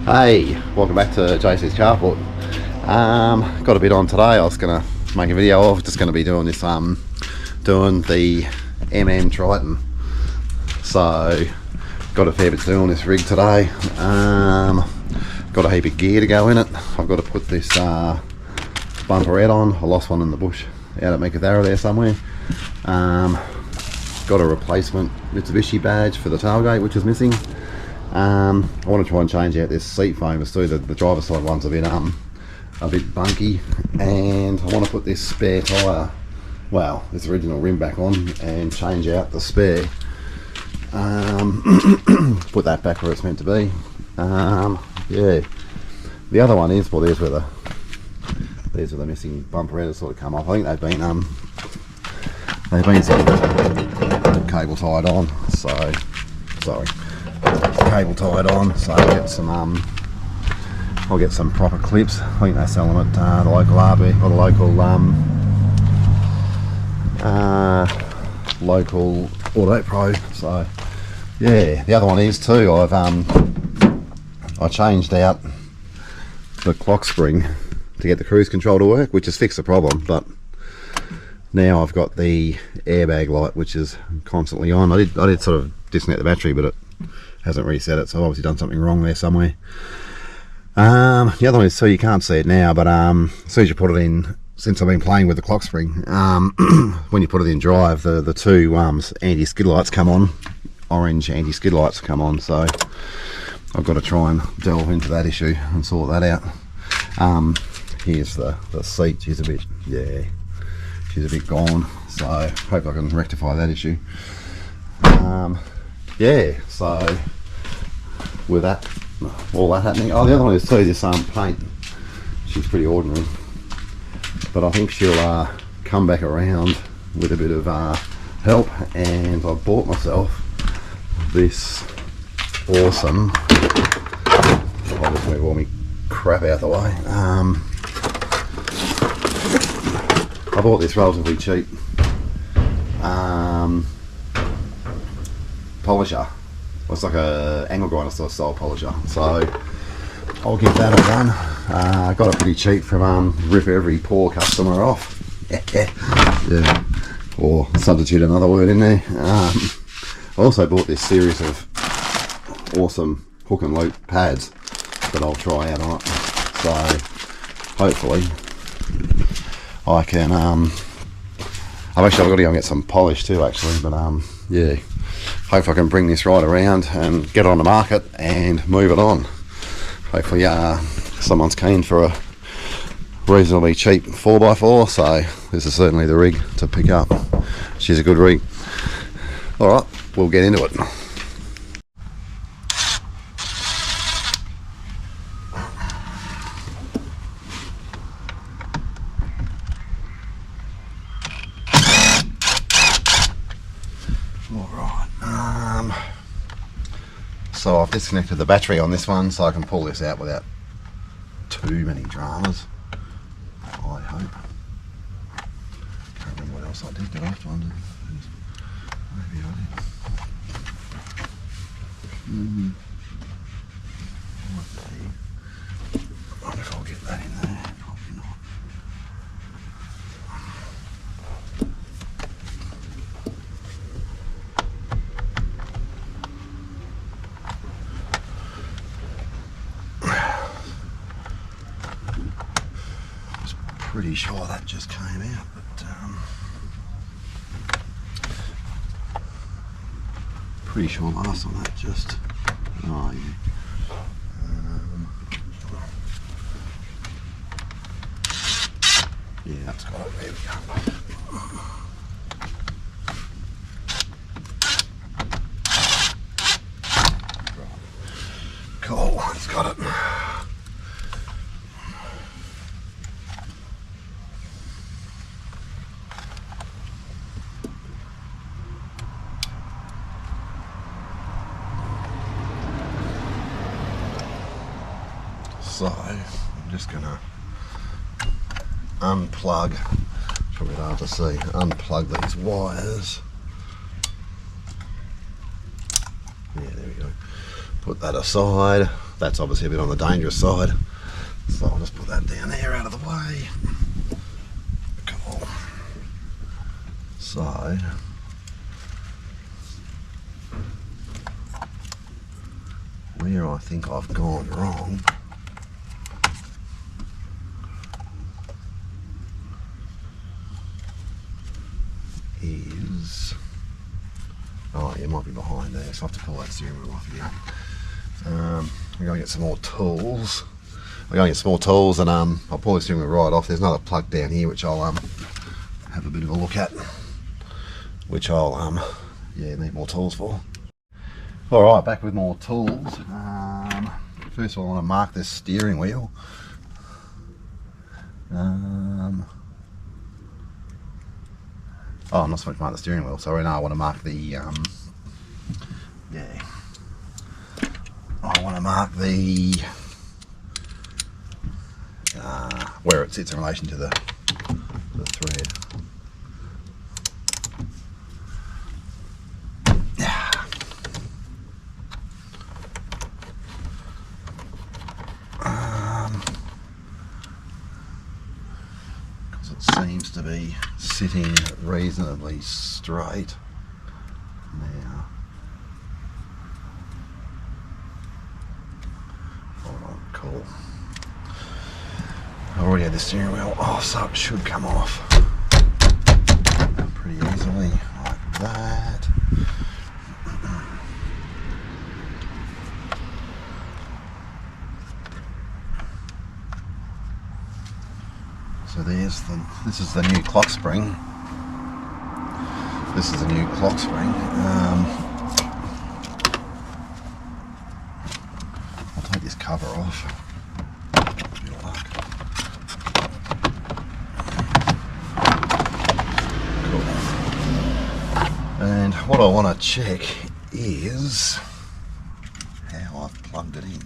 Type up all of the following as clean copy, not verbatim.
Hey, welcome back to JC's Carport. Got a bit on today. I was gonna make a video of just gonna be doing this doing the Triton. So got a fair bit to do on this rig today. Got a heap of gear to go in it. I've got to put this bumper out on. I lost one in the bush out at Meekatharra there somewhere. Got a replacement Mitsubishi badge for the tailgate, which is missing. I want to try and change out this seat foamers too. The driver's side one's a bit bunky, and I want to put this spare tyre, well, this original rim back on and change out the spare. Put that back where it's meant to be. Yeah. The other one is, well, these were the missing bumper headers sort of come off. I think they've been sort of cable tied on. So sorry. Cable tied on, so I'll get some proper clips. I think they sell them at the local RB or the local Auto Pro. So yeah, the other one is too. I changed out the clock spring to get the cruise control to work, which has fixed the problem. But now I've got the airbag light, which is constantly on. I did sort of disconnect the battery, but it hasn't reset it, so I've obviously done something wrong there somewhere. The other one is, so you can't see it now, but as soon as you put it in, since I've been playing with the clock spring, when you put it in drive, the two anti-skid lights come on, orange anti-skid lights come on, so I've got to try and delve into that issue and sort that out. Here's the seat. She's a bit gone, so hope I can rectify that issue. Yeah, so with that, all that happening, oh, the other one is too, this paint. She's pretty ordinary, but I think she'll come back around with a bit of help, and I bought myself this awesome, I'll just move all my crap out the way. I bought this relatively cheap polisher. It's like a angle grinder sort of style polisher, so I'll give that a run. I got it pretty cheap from Rip Every Poor customer off. Yeah, or substitute another word in there. I also bought this series of awesome hook and loop pads that I'll try out on it, so hopefully I can I've got to go and get some polish too actually, but yeah, hopefully I can bring this right around and get it on the market and move it on. Hopefully someone's keen for a reasonably cheap 4x4, so this is certainly the rig to pick up. She's a good rig. Alright, we'll get into it. So I've disconnected the battery on this one, so I can pull this out without too many dramas, I hope. Can't remember what else I did, I have to wonder. Maybe I did. I wonder if I'll get that in there. Probably not. Pretty sure that just came out, but pretty sure last one that just, oh yeah. Yeah, that's got it. There we go. Right. Cool, it's got it. So I'm just gonna unplug, probably hard to see, unplug these wires. Yeah, there we go. Put that aside. that's obviously a bit on the dangerous side. So I'll just put that down there out of the way. Cool. So where I think I've gone wrong is, oh, it might be behind there, so I have to pull that steering wheel off here. I'm going to get some more tools. I'm going to get some more tools, and I'll pull the steering wheel right off. There's another plug down here which I'll have a bit of a look at, which I'll yeah, need more tools for. Alright, back with more tools. First of all, I want to mark this steering wheel. Oh, I'm not supposed to mark the steering wheel, sorry. No, I want to mark the yeah, I want to mark the where it sits in relation to the thread. Because it seems to be sitting reasonably straight now. Alright, cool. I already had the steering wheel off, so it should come off pretty easily, like that. So this is the new clock spring. This is the new clock spring. I'll take this cover off. If you like. Cool. And what I want to check is how I've plugged it in.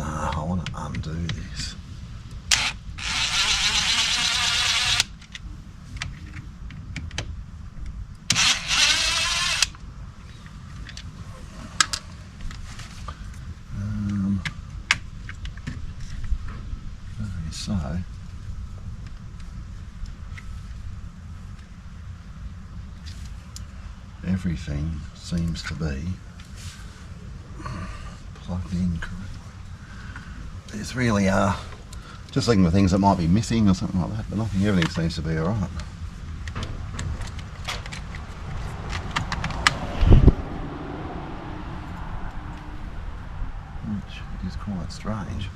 I want to undo this. So everything seems to be plugged in correctly. There's really just looking for things that might be missing or something like that, but nothing. Everything seems to be alright. Which is quite strange.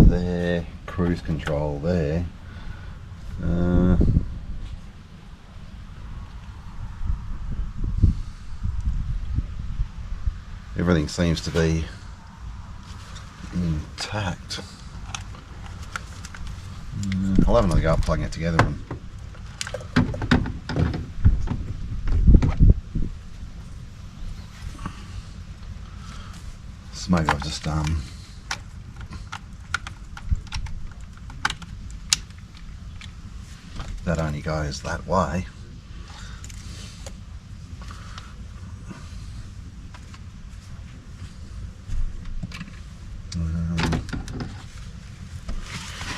There, cruise control there. Everything seems to be intact. I'll have another go at plugging it together. So maybe I've just that only goes that way.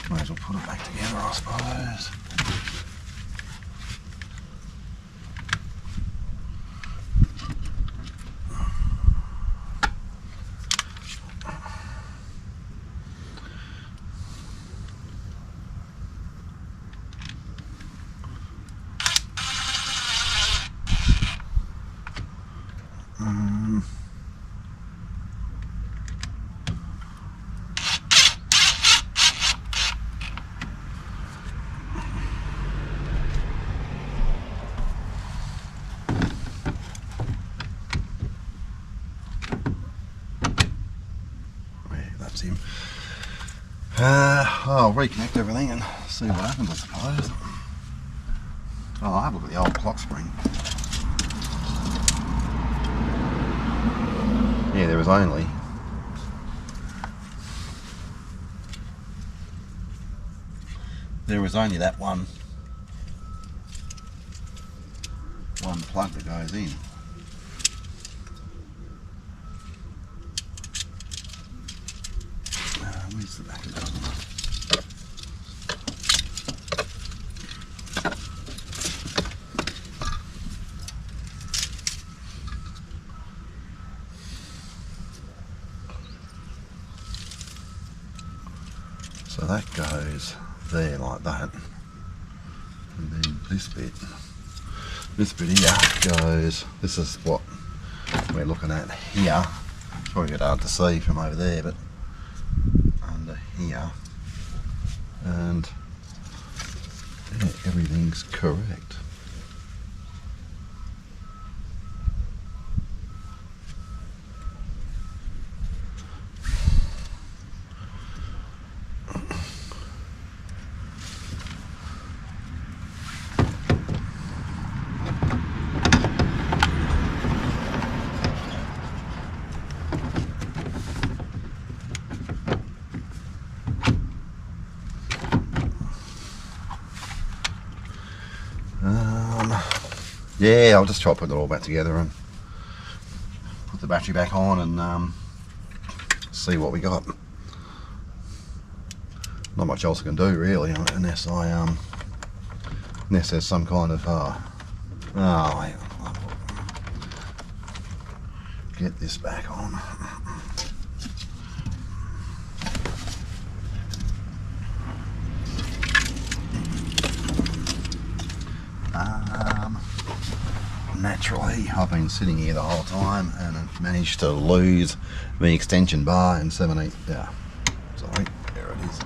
Might as well put it back together, I suppose. that's him. I'll reconnect everything and see what happens, I suppose. Oh, I'll have a look at the old clock spring. Yeah, there was only that one plug that goes in. Where's the back of that one? So that goes there like that, and then this bit here goes, this is what we're looking at here. It's probably a bit hard to see from over there, but under here, and yeah, everything's correct. Yeah, I'll just try putting it all back together and put the battery back on and see what we got. Not much else I can do really, unless there's some kind of wait, get this back on. Naturally, I've been sitting here the whole time and I've managed to lose the extension bar in 17. Yeah, sorry, there it is.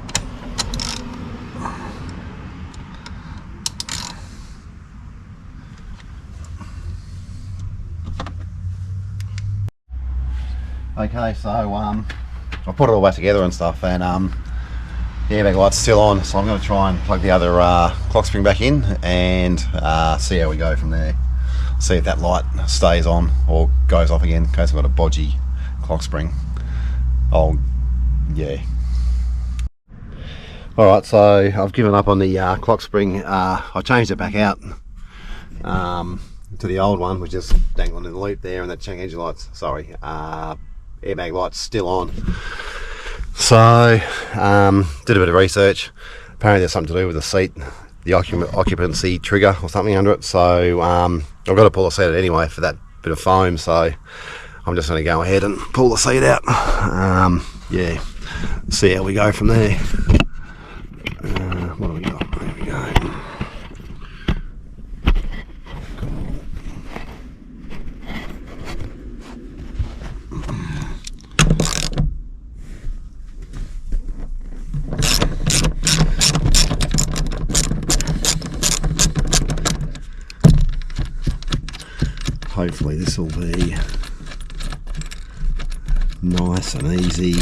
Okay, so I put it all back together and stuff, and the airbag light's still on, so I'm going to try and plug the other clock spring back in and see how we go from there. See if that light stays on or goes off again in case I've got a bodgy clock spring. Yeah. Alright, so I've given up on the clock spring. I changed it back out to the old one, which is dangling in the loop there, and that check engine light's, airbag light's still on. So, did a bit of research. Apparently there's something to do with the seat, the occupancy trigger or something under it, so I've got to pull the seat out anyway for that bit of foam, so I'm just going to go ahead and pull the seat out. Yeah, see how we go from there. What do we got? There we go. Hopefully this will be nice and easy.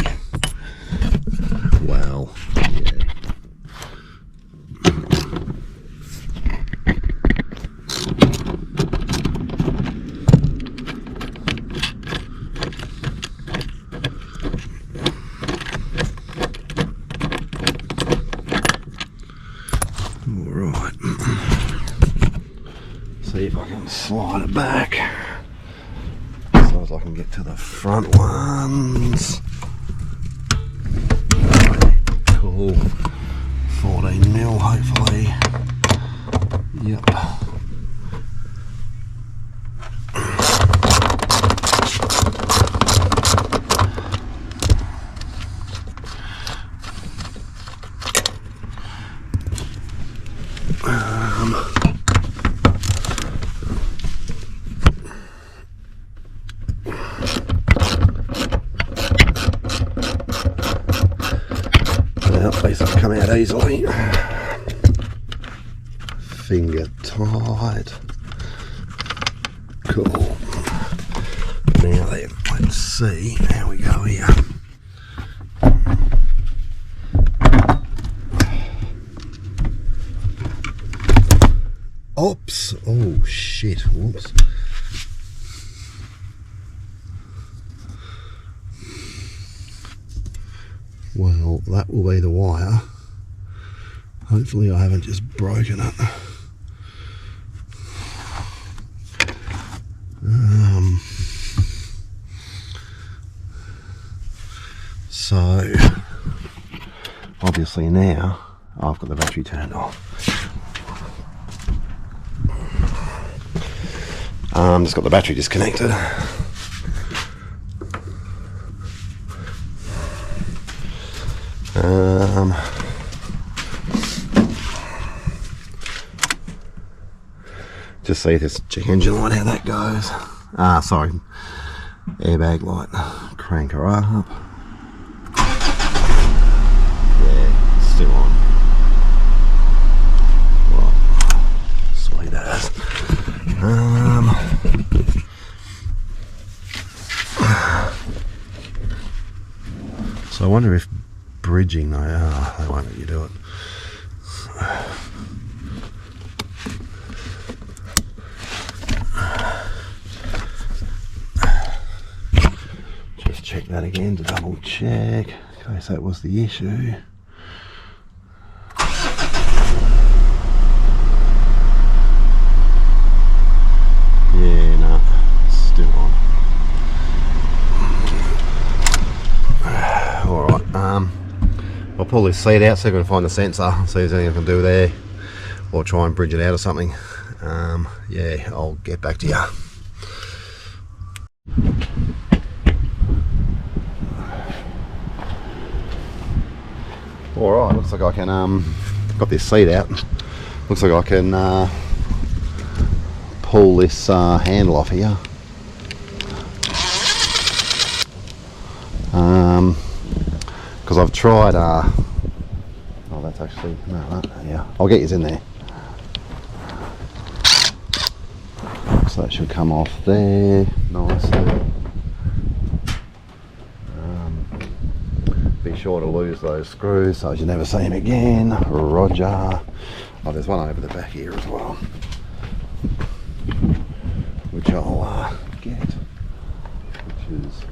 Well, yeah. All right. See if I can slide it back so as I can get to the front ones. Cool. 14mm hopefully. Yep. These will come out easily. Finger tight. Cool. Now then, let's see how we go here. Oh shit, whoops. Well, that will be the wire. Hopefully I haven't just broken it. So obviously now I've got the battery turned off. Just got the battery disconnected. Just see this check engine light, how that goes. Sorry, airbag light. Crank her up. Yeah, it's still on. Well, sweet as. So I wonder if bridging, they won't let you do it. Just check that again to double check in case that was the issue. Yeah, no, still on. Alright, I'll pull this seat out, see if I can find the sensor, see if there's anything I can do there, or try and bridge it out or something. Yeah, I'll get back to you. Alright, looks like I can, got this seat out, looks like I can pull this handle off here. Because I've tried, oh that's actually, no, yeah, I'll get you in there. So that should come off there, nicely. Be sure to lose those screws so as you never see them again. Roger. Oh, there's one over the back here as well, which I'll get, which is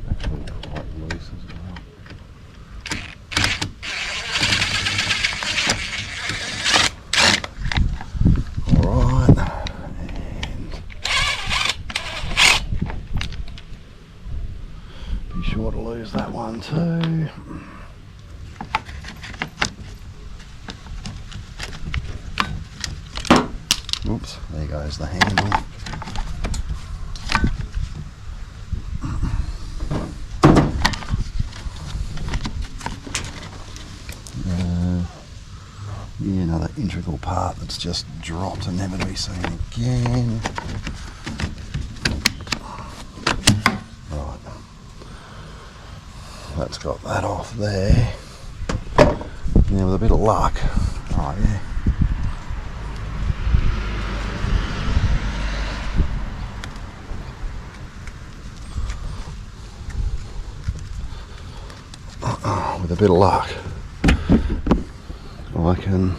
actually quite loose as well. Alright, and be sure to lose that one too. Oops, there goes the handle. Yeah, another integral part that's just dropped and never to be seen again. Right, that's got that off there. Now with a bit of luck, oh yeah. With a bit of luck, I can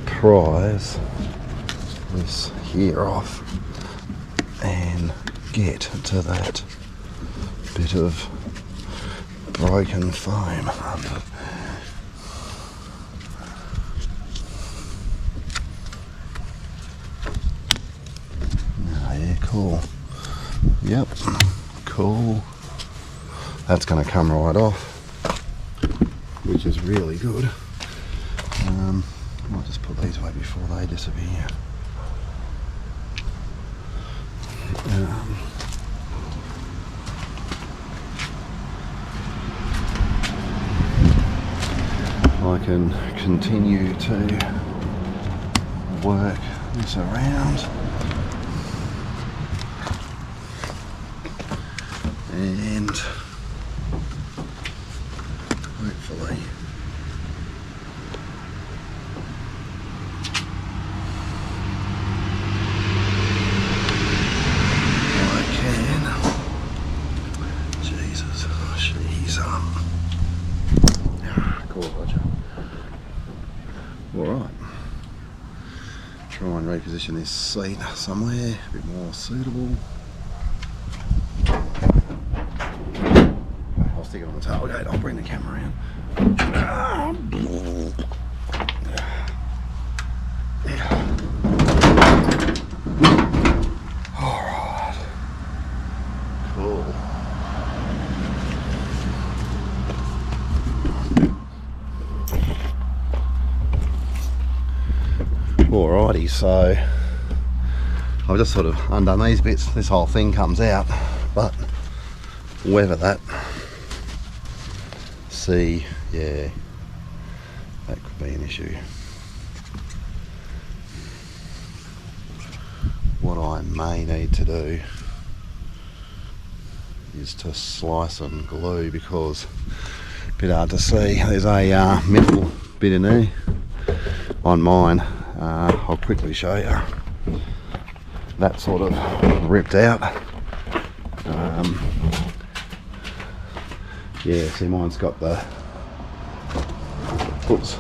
prise this here off and get to that bit of broken foam. Oh yeah, cool. Yep, cool. That's going to come right off, which is really good. I'll just put these away before they disappear. I can continue to work this around and hopefully I can. Jesus, she's cool, Roger. All right, try and reposition position this seat somewhere a bit more suitable. I'll stick it on the tailgate, I'll bring the camera in. Alright. Cool. Alrighty, so I've just sort of undone these bits. This whole thing comes out, but whether that, see, yeah, that could be an issue. What I may need to do is to slice and glue, because a bit hard to see. There's a metal bit in there on mine. I'll quickly show you. That sort of ripped out. Yeah, see, mine's got the, oops,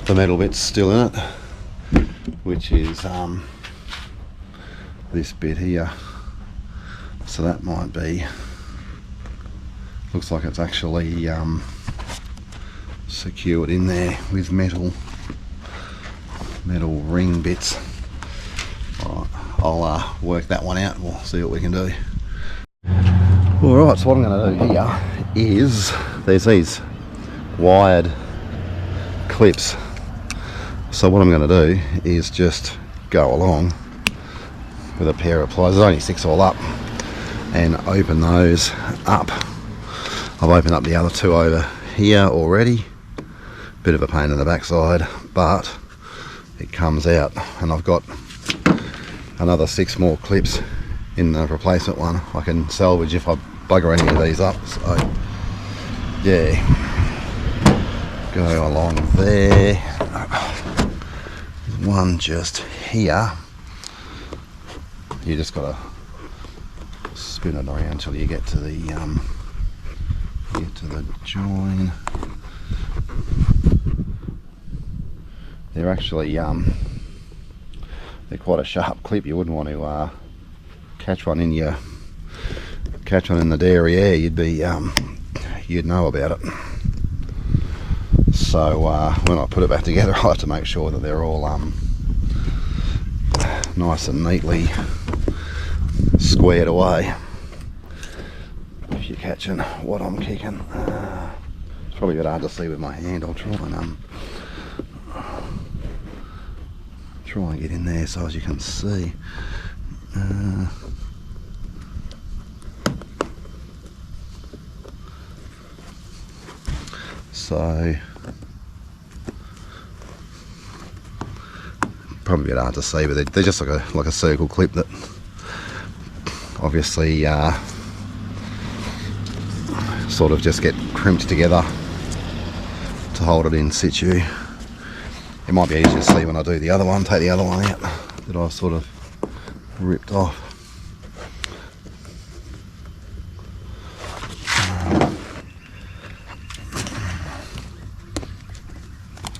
the metal bit's still in it, which is this bit here. So that might be, looks like it's actually secured in there with metal ring bits. Alright, I'll work that one out and we'll see what we can do. Alright, so what I'm going to do here is, there's these wired clips. So what I'm going to do is just go along with a pair of pliers, there's only 6 all up, and open those up. I've opened up the other 2 over here already. Bit of a pain in the backside, but it comes out, and I've got another 6 more clips in the replacement one I can salvage if I bugger any of these up. So yeah, go along there. There's one just here. You just gotta spin it around until you get to the join. They're actually they're quite a sharp clip. You wouldn't want to catch one in the derriere. You'd know about it. So when I put it back together, I have to make sure that they're all nice and neatly squared away. If you're catching what I'm kicking, it's probably a bit hard to see with my hand. I'll try and get in there so as you can see. So probably a bit hard to see, but they're just like a circle clip that obviously sort of just get crimped together to hold it in situ. It might be easier to see when I do the other one, take the other one out that I've sort of ripped off.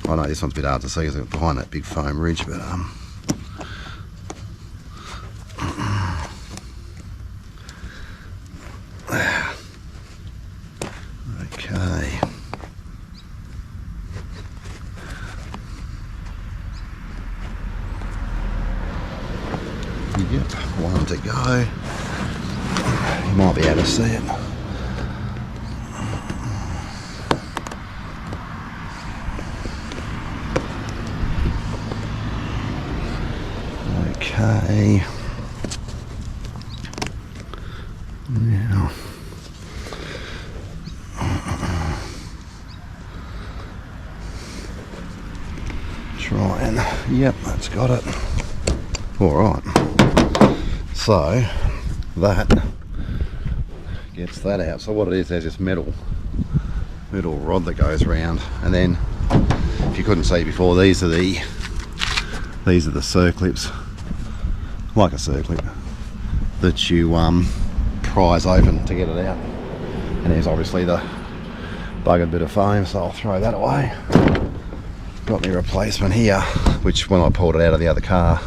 I know this one's a bit hard to see because it's behind that big foam ridge, but okay. Yep, one to go. You might be able to see it. Okay. Now, Triton. Yep, that's got it. All right. So that gets that out. So what it is, there's this metal rod that goes around, and then if you couldn't see before, these are the circlips, like a circlip that you prise open to get it out. And there's obviously the buggered bit of foam, so I'll throw that away. Got my replacement here, which when I pulled it out of the other car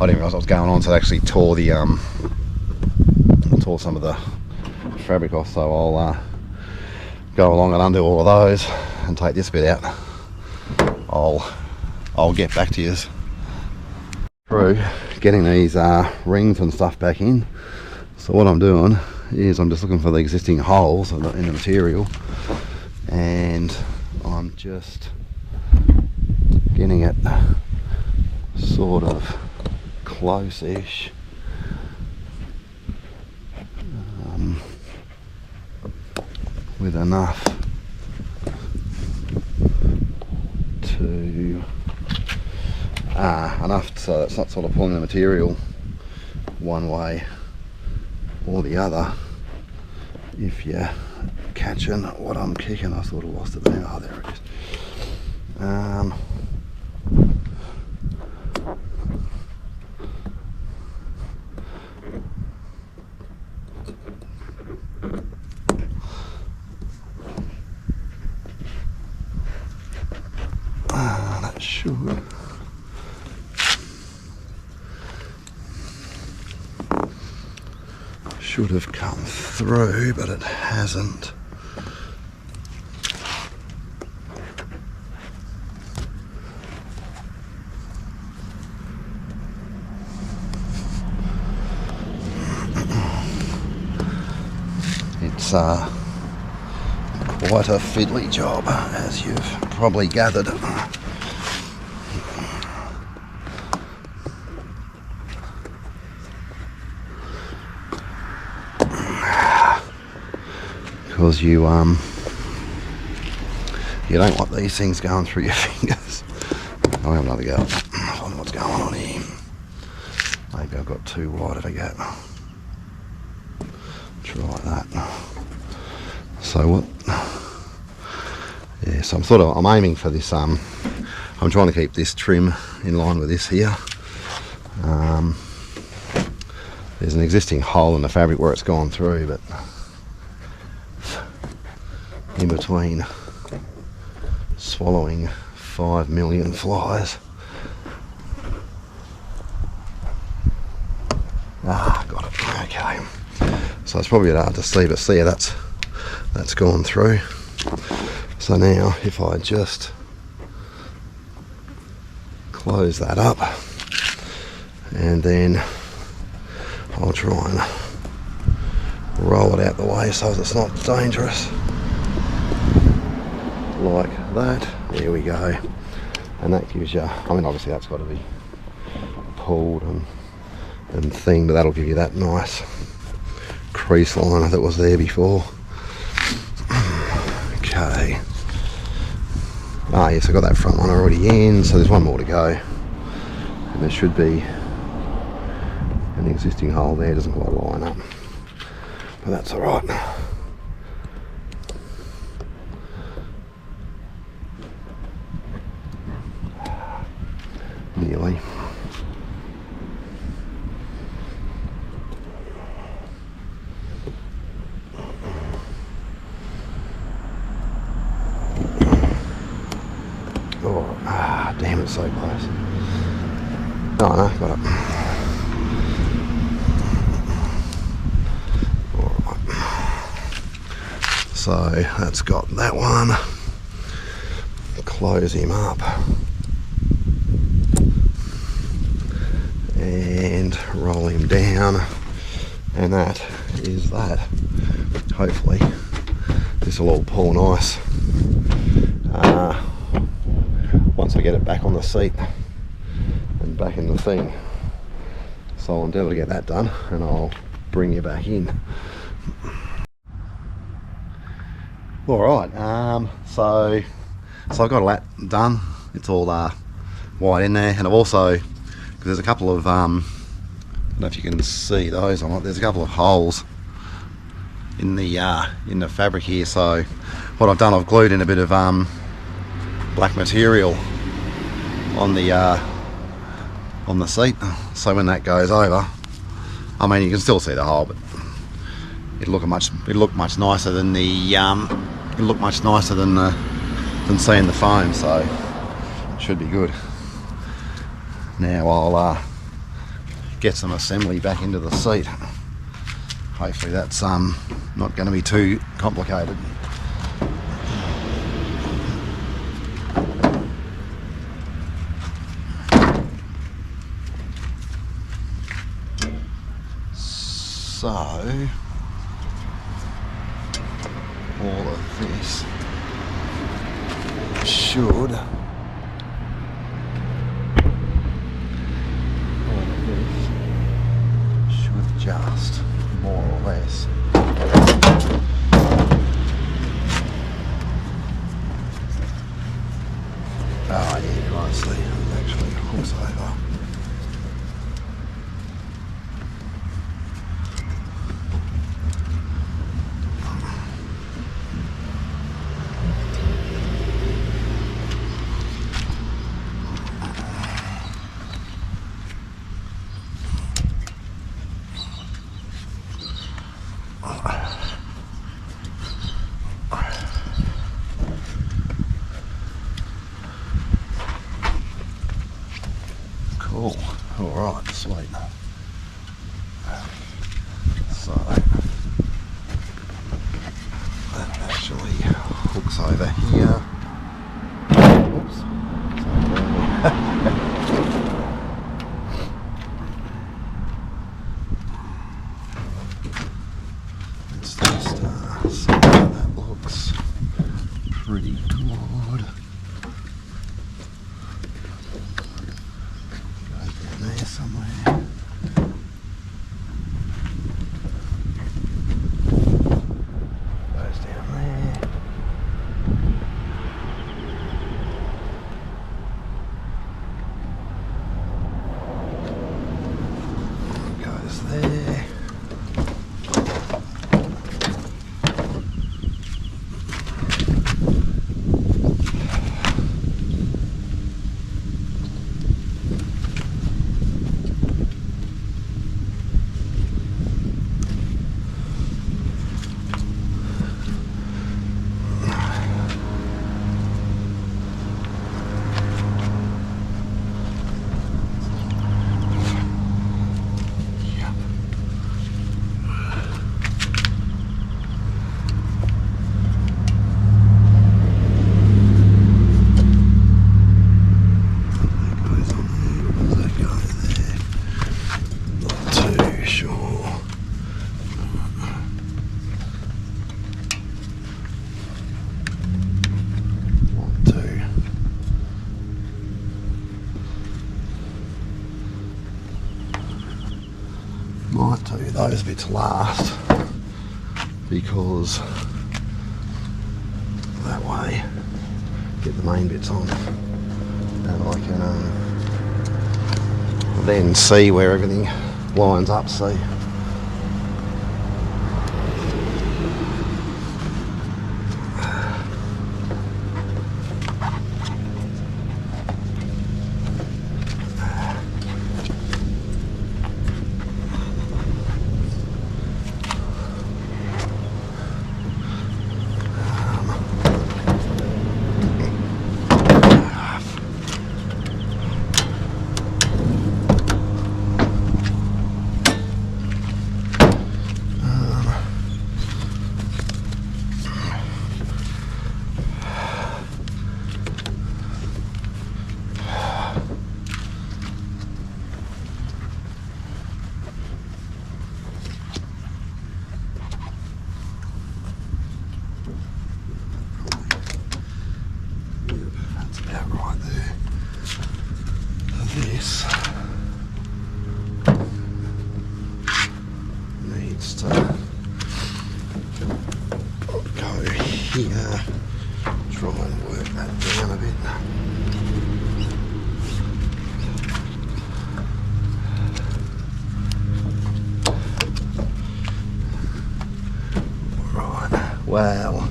I didn't realise what was going on, so I actually tore the tore some of the fabric off. So I'll go along and undo all of those and take this bit out. I'll get back to you through getting these rings and stuff back in. So what I'm doing is I'm just looking for the existing holes in the material, and I'm just getting it sort of close-ish. With enough to enough so it's not sort of pulling the material one way or the other. If you're catching what I'm kicking, I sort of lost it there. Oh, there it is. That should have come through, but it hasn't. It's quite a fiddly job, as you've probably gathered. Because you don't want these things going through your fingers. I'll have another go. I don't know what's going on here. Maybe I've got too wide of a gap. Try like that. So what? Yeah, so I'm aiming for this. I'm trying to keep this trim in line with this here. There's an existing hole in the fabric where it's gone through, but in between swallowing 5 million flies. Got it. Okay. So it's probably a bit hard to see, but see, that's gone through. So now if I just close that up, and then I'll try and roll it out the way so it's not dangerous. Like that. There we go. And that gives you, I mean obviously that's got to be pulled and thing, but that'll give you that nice crease line that was there before. Okay. Yes, I got that front one already in, so there's one more to go. And there should be an existing hole there, doesn't quite line up. But that's alright. Nearly. Oh, damn, it's so close. Oh no, got it. Alright. So that's got that one. Close him up. And roll him down, and that is that. Hopefully this will all pull nice once I get it back on the seat and back in the thing. So I'll endeavour to get that done, and I'll bring you back in. Alright, so I've got all that done. It's all white in there, and I've also, there's a couple of I don't know if you can see those or not, there's a couple of holes in the fabric here. So what I've done, I've glued in a bit of black material on the seat, so when that goes over, I mean you can still see the hole, but it'll look much nicer than than seeing the foam, so it should be good. Now get some assembly back into the seat. Hopefully that's not going to be too complicated. So all of this should just more or less yeah, honestly, it actually hooks over. Cool. Alright, sweet. So that actually hooks over here. Oops. Let's just see how that looks. Pretty good. Somewhere. Goes down there. Goes there. Might do those bits last because that way get the main bits on and I can then see where everything lines up. See. This needs to go here, try and work that down a bit. Right, wow.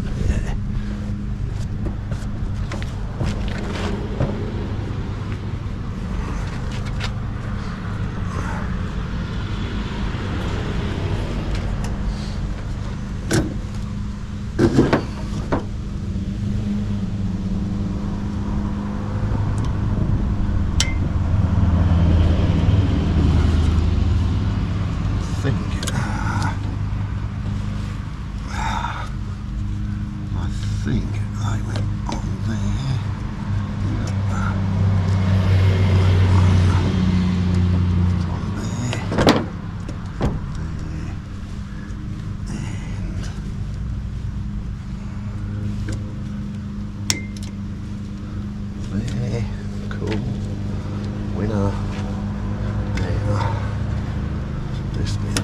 this bit.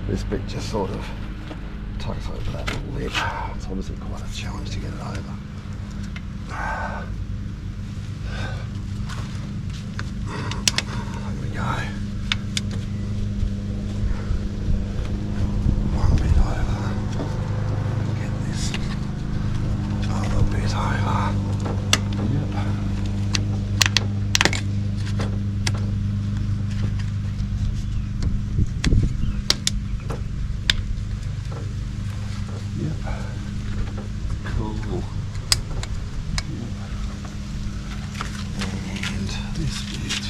This bit just sort of tucks over that little lip. It's obviously quite a challenge to get it over. There we go. One bit over. Get this other bit over. Yep. Cool. And this bit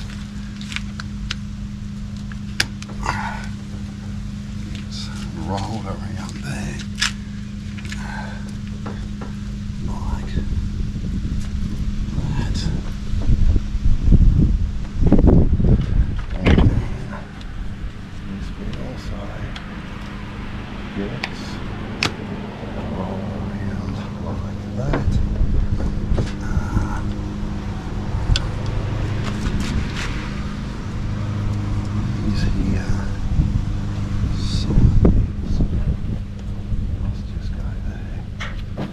is rolled around there like that. And this bit also gets roll around like that. He's here. So let's just go there. I'm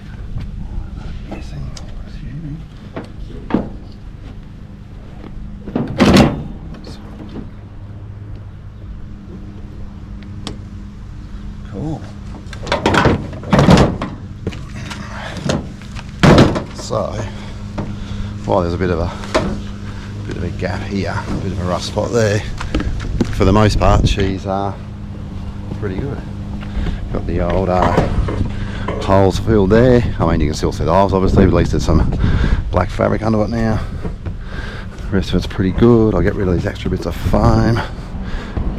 guessing, or assuming. Cool. So, well, there's a bit of a gap here, a bit of a rough spot there. For the most part, she's pretty good. Got the old holes filled there. I mean, you can still see the holes, obviously, but at least there's some black fabric under it now. The rest of it's pretty good. I'll get rid of these extra bits of foam.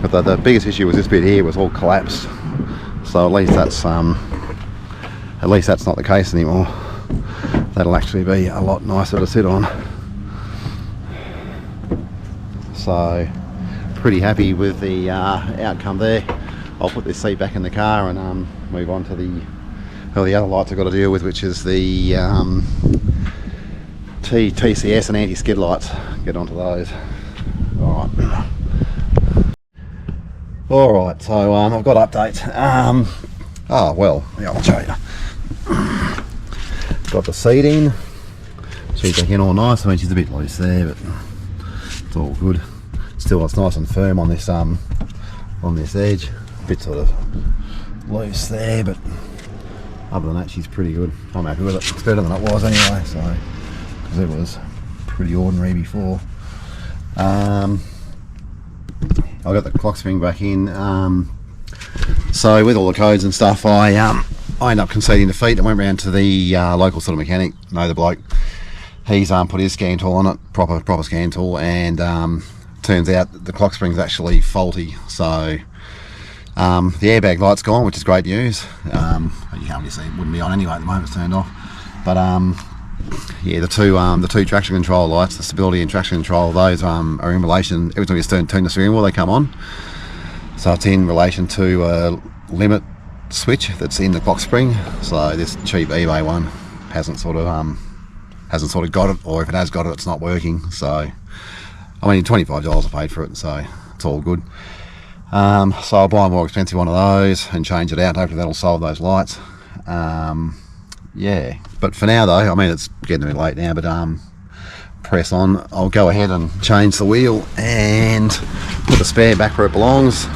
But the biggest issue was this bit here was all collapsed. So at least that's not the case anymore. That'll actually be a lot nicer to sit on. So pretty happy with the outcome there. I'll put this seat back in the car and move on to the other lights I've got to deal with, which is the TCS and anti-skid lights. Get onto those. Alright, so I've got updates. Well, yeah, I'll show you. Got the seat in. She's back in all nice. I mean, she's a bit loose there, but it's all good. Still, it's nice and firm on this edge. A bit sort of loose there, but other than that, she's pretty good. I'm happy with it. It's better than it was anyway, so because it was pretty ordinary before. I got the clock spring back in. So with all the codes and stuff, I ended up conceding defeat and went round to the local sort of mechanic, know the bloke. He's put his scan tool on it, proper scan tool, and turns out the clock spring's actually faulty. So the airbag light's gone, which is great news. You can't really see, it wouldn't be on anyway at the moment, it's turned off. But yeah, the two traction control lights, the stability and traction control, those are in relation, every time you turn the steering wheel, they come on. So it's in relation to a limit switch that's in the clock spring. So this cheap eBay one hasn't sort of got it, or if it has got it, it's not working. So I mean, $25 I paid for it, so it's all good. So I'll buy a more expensive one of those and change it out. Hopefully that'll solve those lights. Yeah, but for now though, I mean, it's getting a bit late now, but press on. I'll go ahead and change the wheel and put the spare back where it belongs,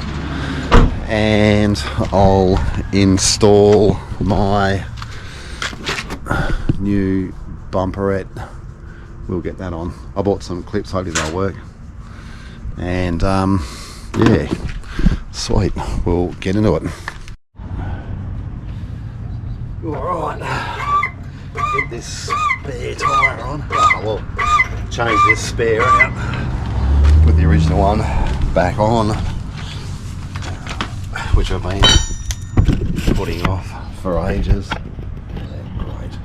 and I'll install my new bumperette. We'll get that on. I bought some clips, hopefully they'll work. And yeah, sweet, we'll get into it. Alright, get this spare tyre on. Well, change this spare out, put the original one back on, which I've been putting off for ages. Great.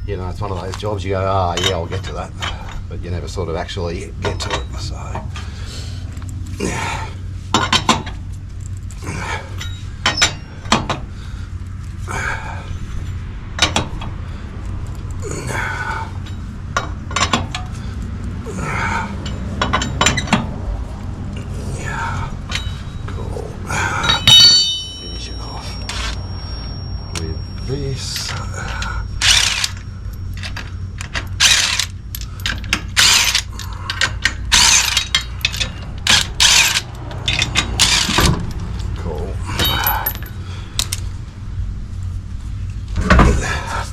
You know, it's one of those jobs you go, yeah, I'll get to that. but you never sort of actually get to it. So yeah. This. Cool. Over there.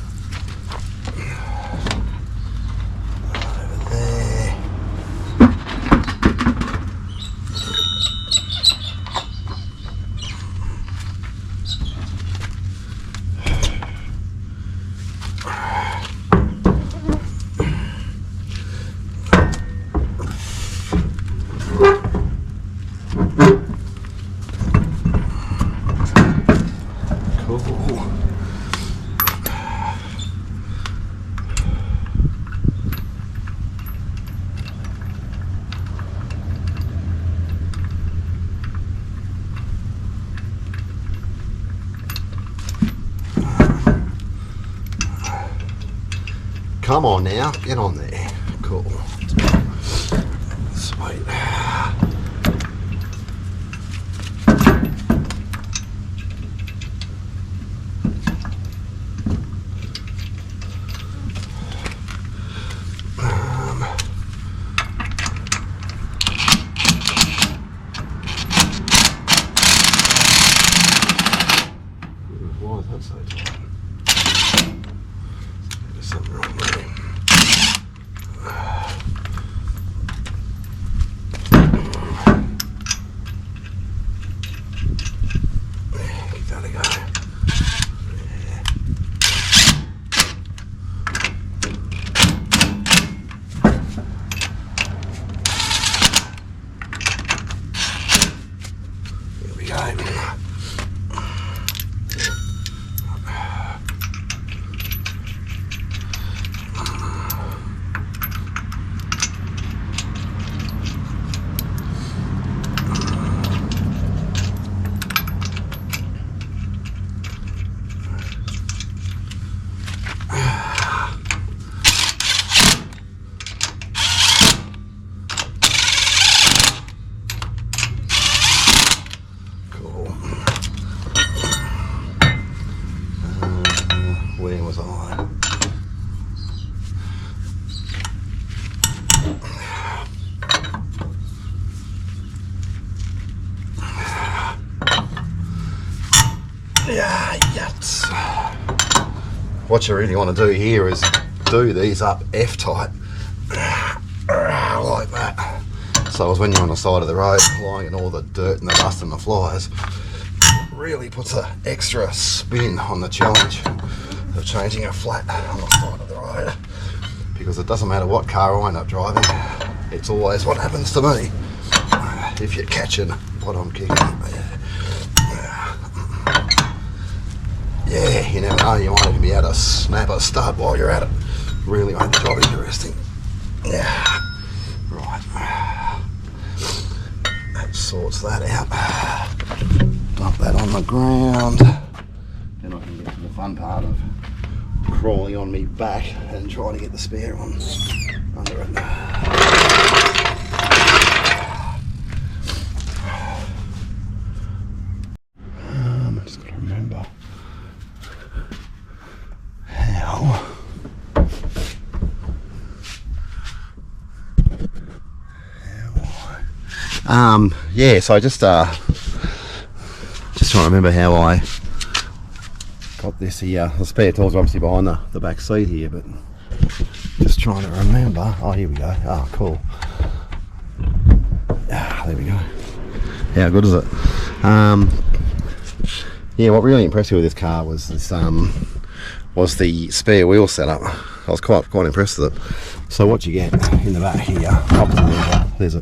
Come on now, get on there. Cool. Sweet. Why is that so tight? There's something wrong there. Give that a go. Yeah. Here we go. Where was I? Yeah, yes. What you really want to do here is do these up F-tight, like that. So as when you're on the side of the road, lying in all the dirt and the dust and the flies, really puts an extra spin on the challenge of changing a flat on the side of the road, because it doesn't matter what car I end up driving, it's always what happens to me if you're catching what I'm kicking. Yeah, you never know, you might even be able to snap a stud while you're at it. Really make the job interesting. Yeah, right, that sorts that out. Dump that on the ground. Then I can get to the fun part of crawling on me back and trying to get the spare one under it. I just got to remember how. Yeah, so just trying to remember how I got this here. The spare tool's obviously behind the back seat here, but just trying to remember. Oh, here we go. Oh, cool. Ah, there we go. How good is it? Yeah, what really impressed me with this car was this was the spare wheel setup. I was quite impressed with it. So what you get in the back here, there's a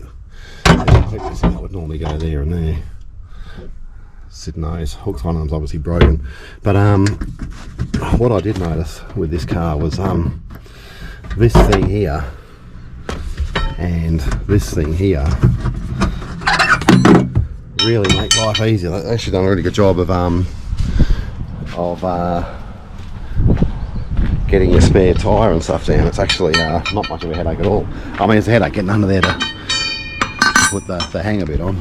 clip that would normally go there and there. Sitting those hooks, one of them's obviously broken, but what I did notice with this car was this thing here and this thing here really make life easier. They've actually done a really good job of getting your spare tyre and stuff down. It's actually not much of a headache at all. I mean, it's a headache getting under there to put the hanger bit on,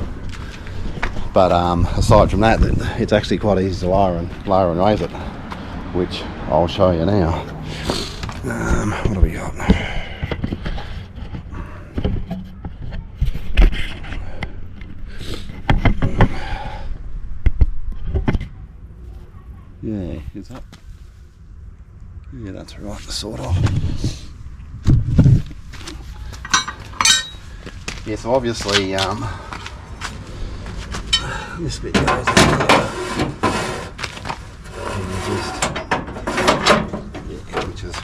but aside from that, it's actually quite easy to lower and raise it, which I'll show you now. What do we got? Yeah, is that? Yeah, that's right, sort of. Yeah, so obviously, this bit goes in here, and which is,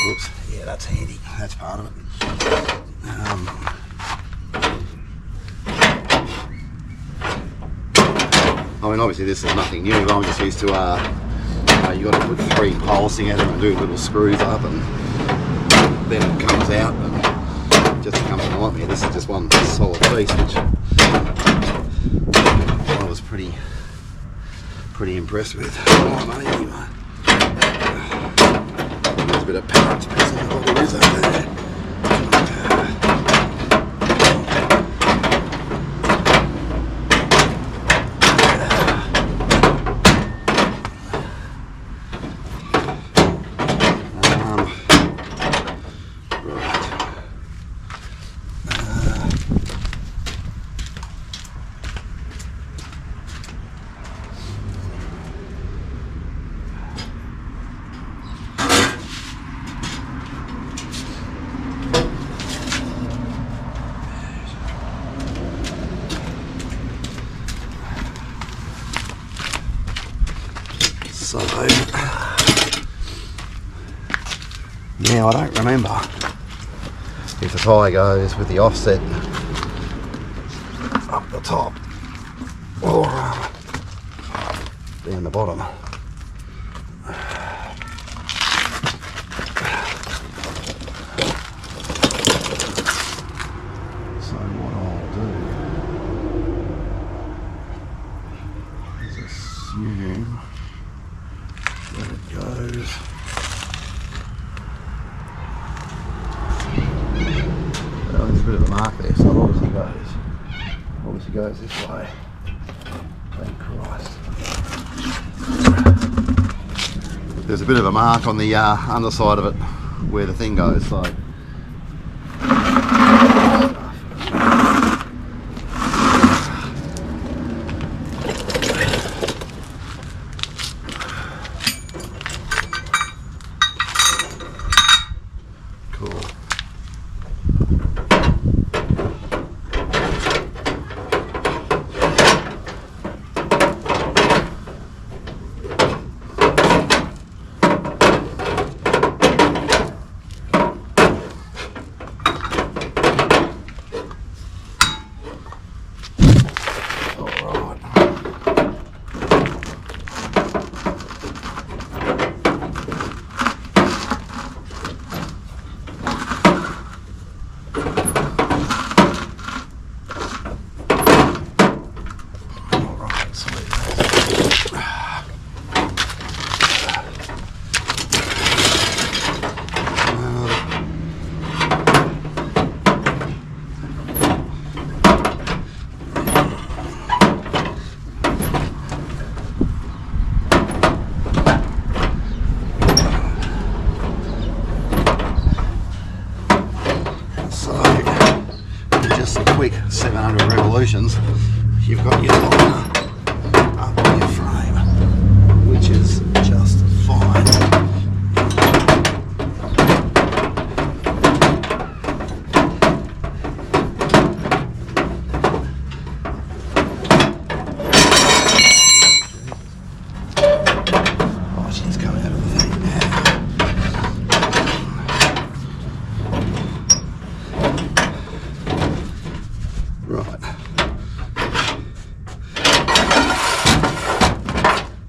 whoops, yeah, that's handy. That's part of it. I mean, obviously this is nothing new. I'm just used to, you got to put 3 poles together and do little screws up, and then it comes out and just comes to light. This is just one solid piece, which I was pretty impressed with. Anyway, there's a bit of power to piece on what it is up there. So now I don't remember if the tyre goes with the offset up the top or down the bottom. So what I'll do is assume that it goes there's a bit of a mark there, so it obviously goes this way. Thank Christ. There's a bit of a mark on the underside of it where the thing goes, so quick 700 revolutions, you've got your liner up on your frame, which is just fine. Oh, she's coming out of the thing now. Right.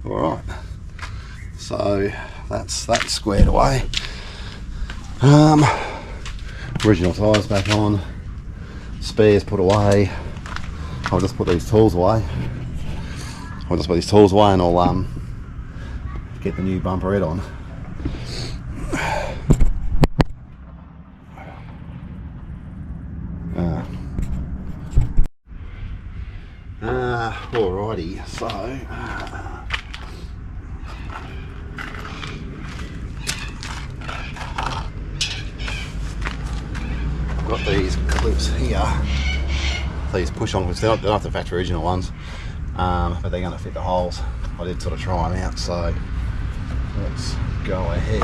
Alright. So that's that squared away. Original tyres back on. Spares put away. I'll just put these tools away. And I'll get the new bumper head on. Alrighty, so I've got these clips here. These push-on clips. They're not the factory original ones, but they're going to fit the holes. I did sort of try them out, so let's go ahead.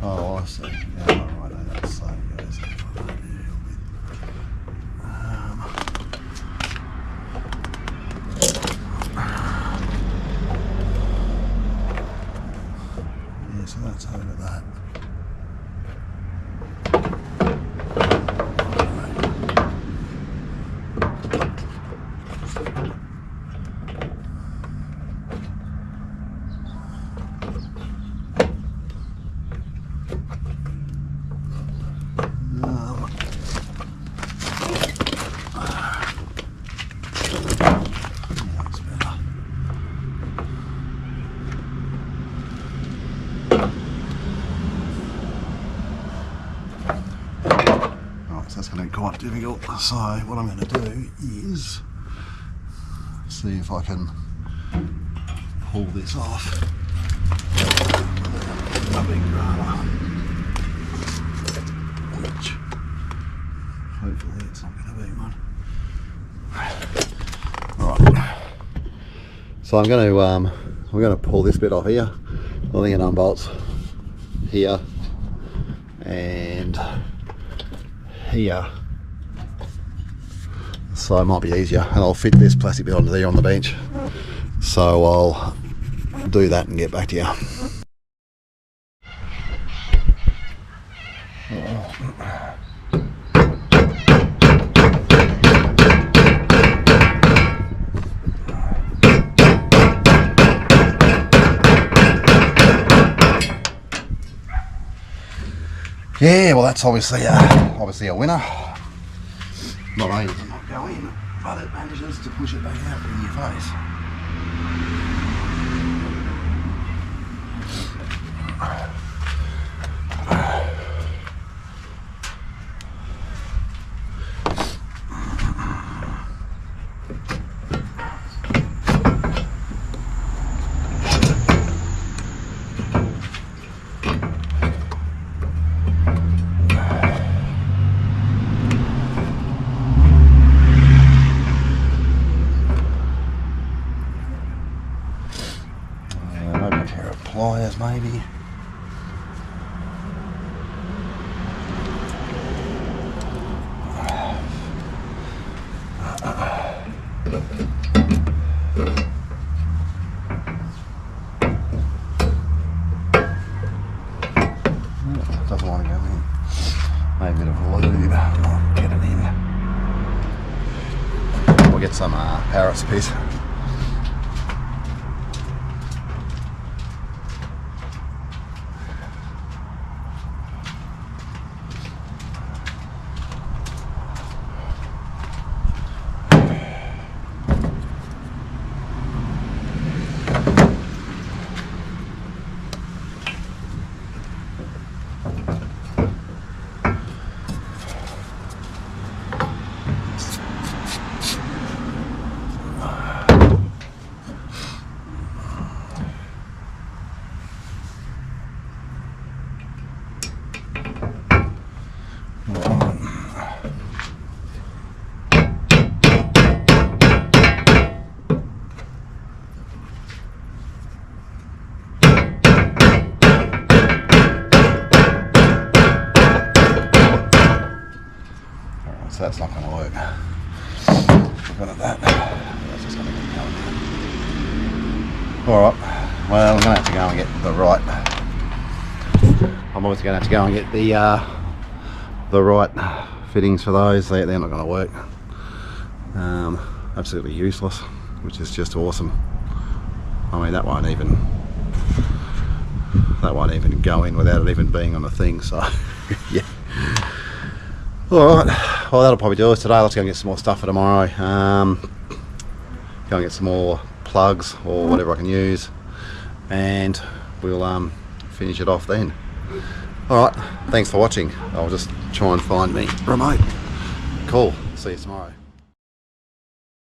Oh, I see. Yeah, right, that's so goes. Yeah, so that's over that. So that's going to be quite difficult. So what I'm going to do is see if I can pull this off. A big grabber, which hopefully it's not going to be one. Right. So I'm going to pull this bit off here. I think it unbolts here and here, so it might be easier, and I'll fit this plastic bit onto there on the bench. So I'll do that and get back to you. Yeah, well that's obviously a winner. Not only does it not go in, but it manages to push it back out in your face. Pliers maybe. Doesn't want to go in. Maybe a bit of lube. I'll get it in. We'll get some Paris piece. So that's not going to work. Look at that. That's just going to get going. Alright, well I'm going to have to go and get the right I'm obviously going to have to go and get the right fittings for those. They're not going to work. Absolutely useless, which is just awesome. I mean, that won't even go in without it even being on the thing. So yeah. Alright, well that'll probably do us today. Let's go and get some more stuff for tomorrow. Go and get some more plugs or whatever I can use, and we'll finish it off then. Alright, thanks for watching. I'll just try and find me remote. Cool, see you tomorrow.